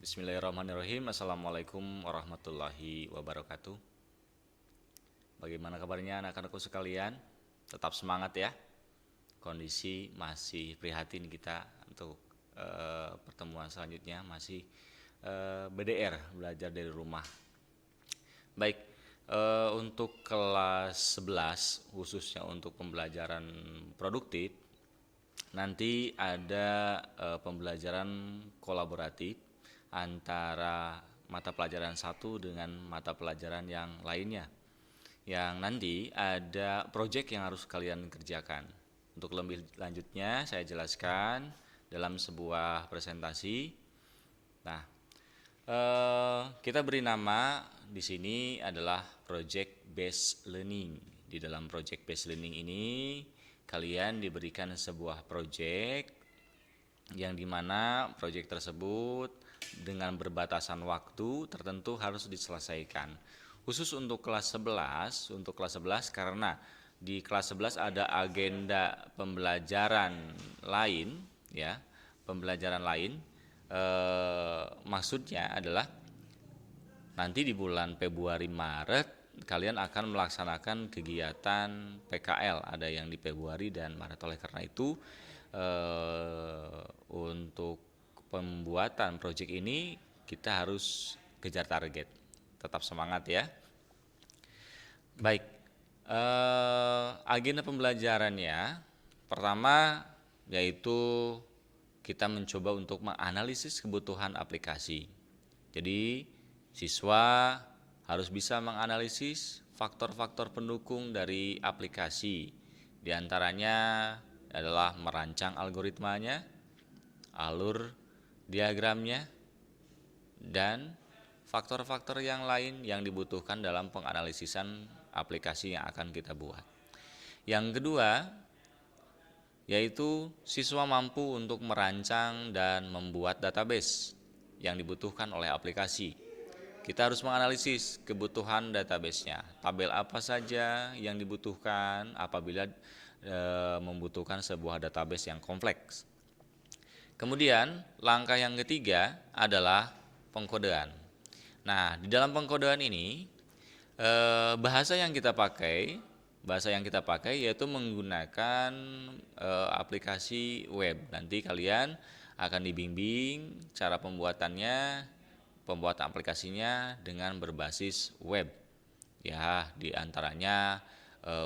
Bismillahirrahmanirrahim. Assalamualaikum warahmatullahi wabarakatuh. Bagaimana kabarnya anak-anakku sekalian? Tetap semangat ya. Kondisi masih prihatin kita untuk pertemuan selanjutnya masih BDR, belajar dari rumah. Baik, untuk kelas 11 khususnya untuk pembelajaran produktif nanti ada pembelajaran kolaboratif antara mata pelajaran satu dengan mata pelajaran yang lainnya, yang nanti ada proyek yang harus kalian kerjakan. Untuk lebih lanjutnya saya jelaskan dalam sebuah presentasi. Nah, kita beri nama di sini adalah project based learning. Di dalam project based learning ini kalian diberikan sebuah project yang dimana proyek tersebut dengan berbatasan waktu tertentu harus diselesaikan. Khusus untuk kelas 11 karena di kelas 11 ada agenda pembelajaran lain ya. Pembelajaran lain maksudnya adalah nanti di bulan Februari Maret kalian akan melaksanakan kegiatan PKL, ada yang di Februari dan Maret. Oleh karena itu untuk pembuatan proyek ini kita harus kejar target. Tetap semangat ya. Baik, agenda pembelajarannya pertama yaitu kita mencoba untuk menganalisis kebutuhan aplikasi. Jadi siswa harus bisa menganalisis faktor-faktor pendukung dari aplikasi. Di antaranya adalah merancang algoritmanya, alur diagramnya, dan faktor-faktor yang lain yang dibutuhkan dalam penganalisisan aplikasi yang akan kita buat. Yang kedua, yaitu siswa mampu untuk merancang dan membuat database yang dibutuhkan oleh aplikasi. Kita harus menganalisis kebutuhan database-nya, tabel apa saja yang dibutuhkan apabila membutuhkan sebuah database yang kompleks. Kemudian langkah yang ketiga adalah pengkodean. Nah, di dalam pengkodean ini bahasa yang kita pakai yaitu menggunakan aplikasi web. Nanti kalian akan dibimbing cara pembuatan aplikasinya dengan berbasis web. Ya, di antaranya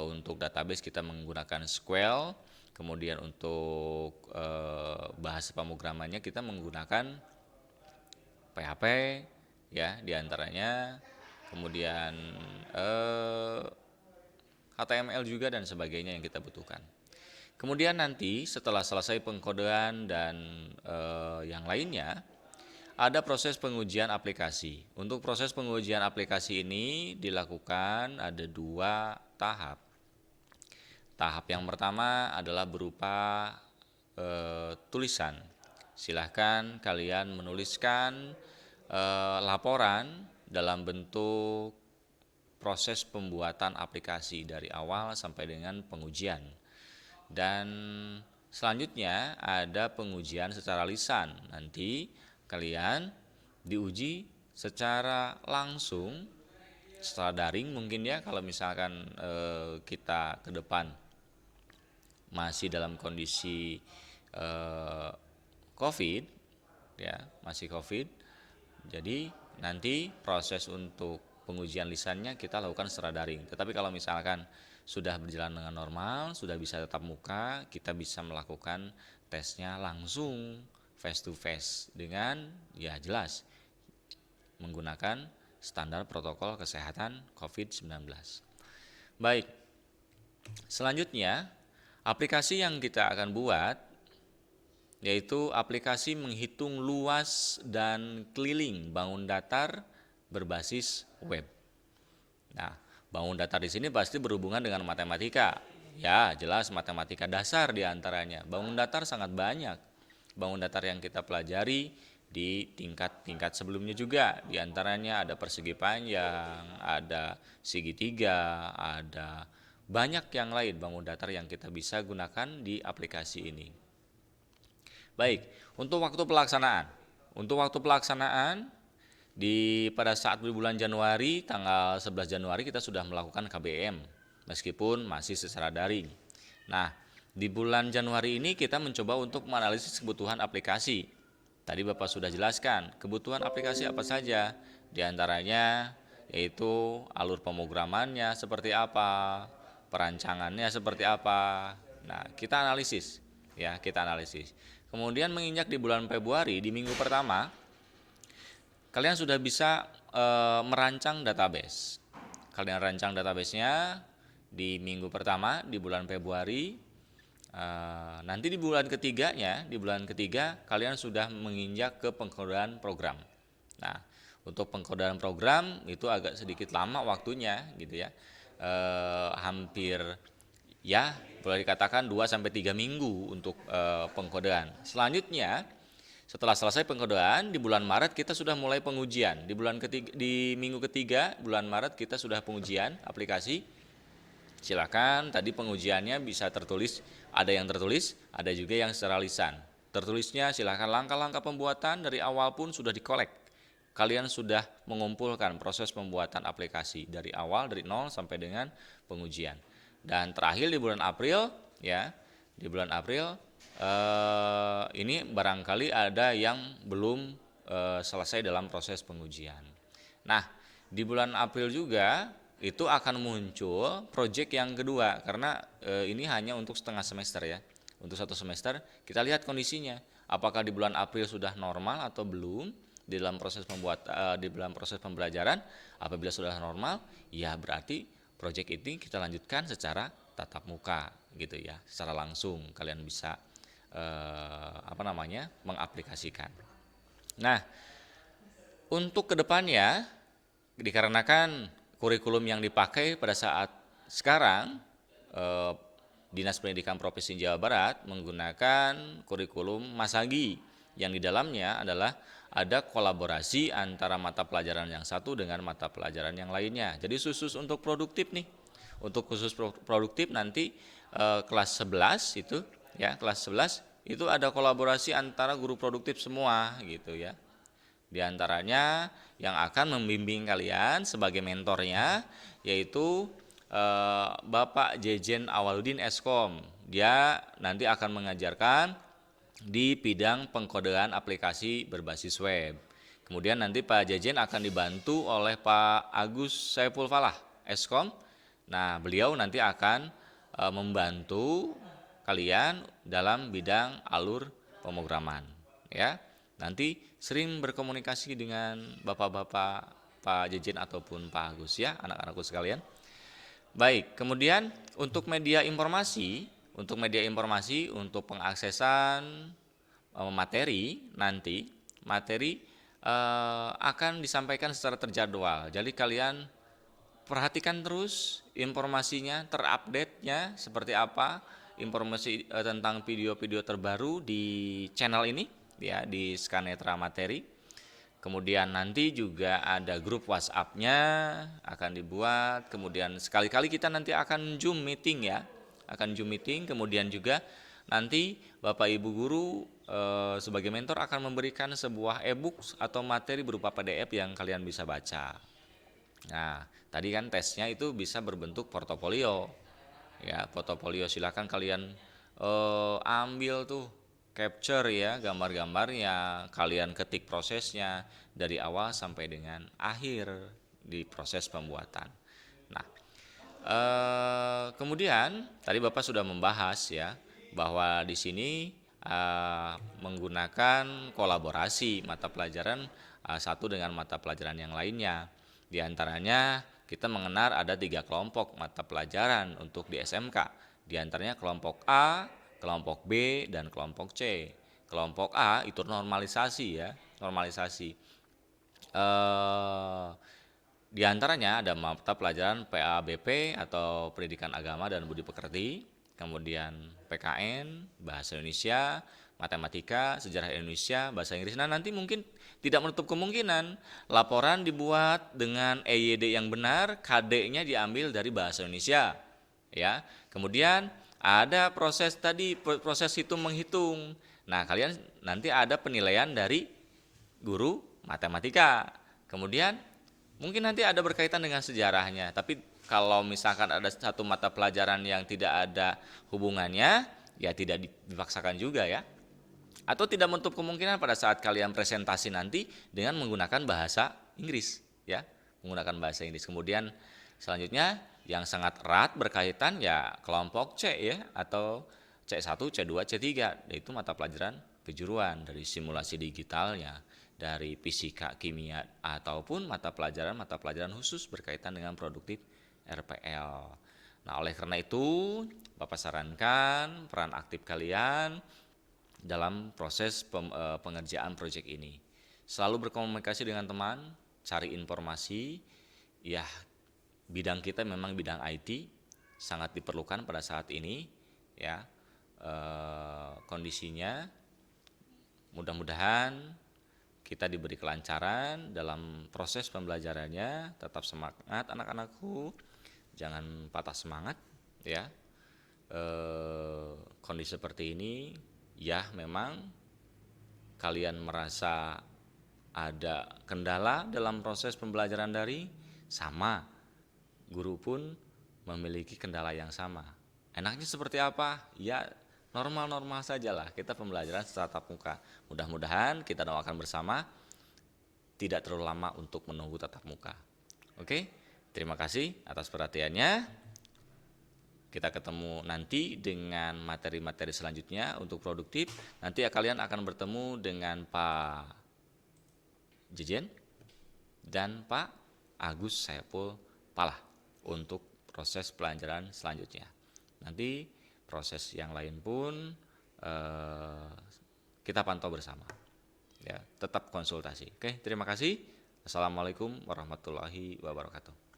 untuk database kita menggunakan SQL, kemudian untuk bahasa pemrogramannya kita menggunakan PHP ya, di antaranya, kemudian HTML juga dan sebagainya yang kita butuhkan. Kemudian nanti setelah selesai pengkodean dan yang lainnya, ada proses pengujian aplikasi. Untuk proses pengujian aplikasi ini dilakukan ada 2 tahap. Tahap yang pertama adalah berupa tulisan. Silahkan kalian menuliskan laporan dalam bentuk proses pembuatan aplikasi dari awal sampai dengan pengujian. Dan selanjutnya ada pengujian secara lisan. Nanti kalian diuji secara langsung, secara daring mungkin ya, kalau misalkan kita ke depan masih dalam kondisi COVID ya, masih COVID. Jadi nanti proses untuk pengujian lisannya kita lakukan secara daring. Tetapi kalau misalkan sudah berjalan dengan normal, sudah bisa tatap muka, kita bisa melakukan tesnya langsung face to face dengan ya jelas menggunakan standar protokol kesehatan COVID-19. Baik, selanjutnya aplikasi yang kita akan buat yaitu aplikasi menghitung luas dan keliling bangun datar berbasis web. Nah, bangun datar di sini pasti berhubungan dengan matematika. Ya, jelas matematika dasar di antaranya. Bangun datar sangat banyak. Bangun datar yang kita pelajari di tingkat-tingkat sebelumnya juga. Di antaranya ada persegi panjang, ada segitiga, ada banyak yang lain bangun datar yang kita bisa gunakan di aplikasi ini. Baik, untuk waktu pelaksanaan. Untuk waktu pelaksanaan pada saat di bulan Januari, tanggal 11 Januari kita sudah melakukan KBM meskipun masih secara daring. Nah, di bulan Januari ini kita mencoba untuk menganalisis kebutuhan aplikasi. Tadi Bapak sudah jelaskan, kebutuhan aplikasi apa saja? Di antaranya yaitu alur pemrogramannya seperti apa, perancangannya seperti apa. Nah, kita analisis. Kemudian menginjak di bulan Februari, di minggu pertama, kalian sudah bisa merancang database. Kalian rancang databasenya di minggu pertama di bulan Februari. Nanti di bulan ketiga kalian sudah menginjak ke pengkodaan program. Nah, untuk pengkodaan program itu agak sedikit lama waktunya gitu ya. Hampir ya boleh dikatakan 2-3 minggu untuk pengkodaan. Selanjutnya setelah selesai pengkodaan di bulan Maret kita sudah mulai pengujian. Di minggu ketiga bulan Maret kita sudah pengujian aplikasi. Silakan tadi pengujiannya bisa tertulis, ada yang tertulis, ada juga yang secara lisan. Tertulisnya silakan langkah-langkah pembuatan dari awal pun sudah dikolek. Kalian sudah mengumpulkan proses pembuatan aplikasi dari awal, dari nol sampai dengan pengujian. Dan terakhir di bulan April ya, di bulan April ini barangkali ada yang belum selesai dalam proses pengujian. Nah, di bulan April juga itu akan muncul proyek yang kedua karena ini hanya untuk setengah semester ya. Untuk 1 semester kita lihat kondisinya, apakah di bulan April sudah normal atau belum di dalam proses di dalam proses pembelajaran. Apabila sudah normal, ya berarti proyek ini kita lanjutkan secara tatap muka gitu ya, secara langsung kalian bisa mengaplikasikan. Nah, untuk kedepannya dikarenakan kurikulum yang dipakai pada saat sekarang Dinas Pendidikan Provinsi Jawa Barat menggunakan kurikulum Masagi yang di dalamnya adalah ada kolaborasi antara mata pelajaran yang satu dengan mata pelajaran yang lainnya. Jadi khusus untuk produktif nih. Untuk khusus produktif nanti kelas 11 itu ya, kelas 11 itu ada kolaborasi antara guru produktif semua gitu ya. Di antaranya yang akan membimbing kalian sebagai mentornya yaitu Bapak Jejen Awaludin Eskom. Dia nanti akan mengajarkan di bidang pengkodean aplikasi berbasis web. Kemudian nanti Pak Jejen akan dibantu oleh Pak Agus Saiful Falah Eskom. Nah, beliau nanti akan membantu kalian dalam bidang alur pemrograman ya. Nanti sering berkomunikasi dengan bapak-bapak Pak Jejen ataupun Pak Agus ya, anak-anakku sekalian. Baik, kemudian untuk media informasi untuk pengaksesan materi nanti akan disampaikan secara terjadwal. Jadi kalian perhatikan terus informasinya, terupdate-nya seperti apa, informasi tentang video-video terbaru di channel ini ya, di Skanetra Materi. Kemudian nanti juga ada grup WhatsApp-nya akan dibuat. Kemudian sekali-kali kita nanti akan Zoom meeting ya. Kemudian juga nanti Bapak Ibu guru sebagai mentor akan memberikan sebuah e-book atau materi berupa PDF yang kalian bisa baca. Nah, tadi kan tesnya itu bisa berbentuk portofolio. Ya, portofolio silakan kalian ambil tuh, capture ya gambar-gambarnya, kalian ketik prosesnya dari awal sampai dengan akhir di proses pembuatan. Nah, kemudian tadi Bapak sudah membahas ya bahwa di sini menggunakan kolaborasi mata pelajaran satu dengan mata pelajaran yang lainnya. Di antaranya kita mengenal ada 3 kelompok mata pelajaran untuk di SMK. Di antaranya kelompok A, kelompok B, dan kelompok C. Kelompok A itu normalisasi ya, normalisasi. Di antaranya ada mata pelajaran PABP atau Pendidikan Agama dan Budi Pekerti, kemudian PKN, Bahasa Indonesia, Matematika, Sejarah Indonesia, Bahasa Inggris. Nah, nanti mungkin tidak menutup kemungkinan laporan dibuat dengan EYD yang benar, KD-nya diambil dari Bahasa Indonesia. Ya. Kemudian ada proses hitung menghitung. Nah, kalian nanti ada penilaian dari guru matematika. Kemudian mungkin nanti ada berkaitan dengan sejarahnya, tapi kalau misalkan ada satu mata pelajaran yang tidak ada hubungannya, ya tidak dipaksakan juga ya. Atau tidak menutup kemungkinan pada saat kalian presentasi nanti dengan menggunakan bahasa Inggris ya, menggunakan bahasa Inggris. Kemudian selanjutnya yang sangat erat berkaitan ya kelompok C ya, atau C1, C2, C3, yaitu mata pelajaran kejuruan dari simulasi digitalnya, dari fisika, kimia, ataupun mata pelajaran khusus berkaitan dengan produktif RPL. Nah, oleh karena itu Bapak sarankan peran aktif kalian dalam proses pengerjaan proyek ini. Selalu berkomunikasi dengan teman, cari informasi. Ya, bidang kita memang bidang IT, sangat diperlukan pada saat ini ya. Kondisinya mudah-mudahan kita diberi kelancaran dalam proses pembelajarannya. Tetap semangat anak-anakku, jangan patah semangat ya. Kondisi seperti ini ya, memang kalian merasa ada kendala dalam proses pembelajaran daring, sama guru pun memiliki kendala yang sama. Enaknya seperti apa? Ya normal-normal sajalah kita pembelajaran secara tatap muka. Mudah-mudahan kita doakan bersama tidak terlalu lama untuk menunggu tatap muka. Oke, terima kasih atas perhatiannya. Kita ketemu nanti dengan materi-materi selanjutnya untuk produktif. Nanti kalian akan bertemu dengan Pak Jejen dan Pak Agus Saiful Palah untuk proses pelajaran selanjutnya. Nanti proses yang lain pun kita pantau bersama. Ya, tetap konsultasi. Oke, terima kasih. Assalamualaikum warahmatullahi wabarakatuh.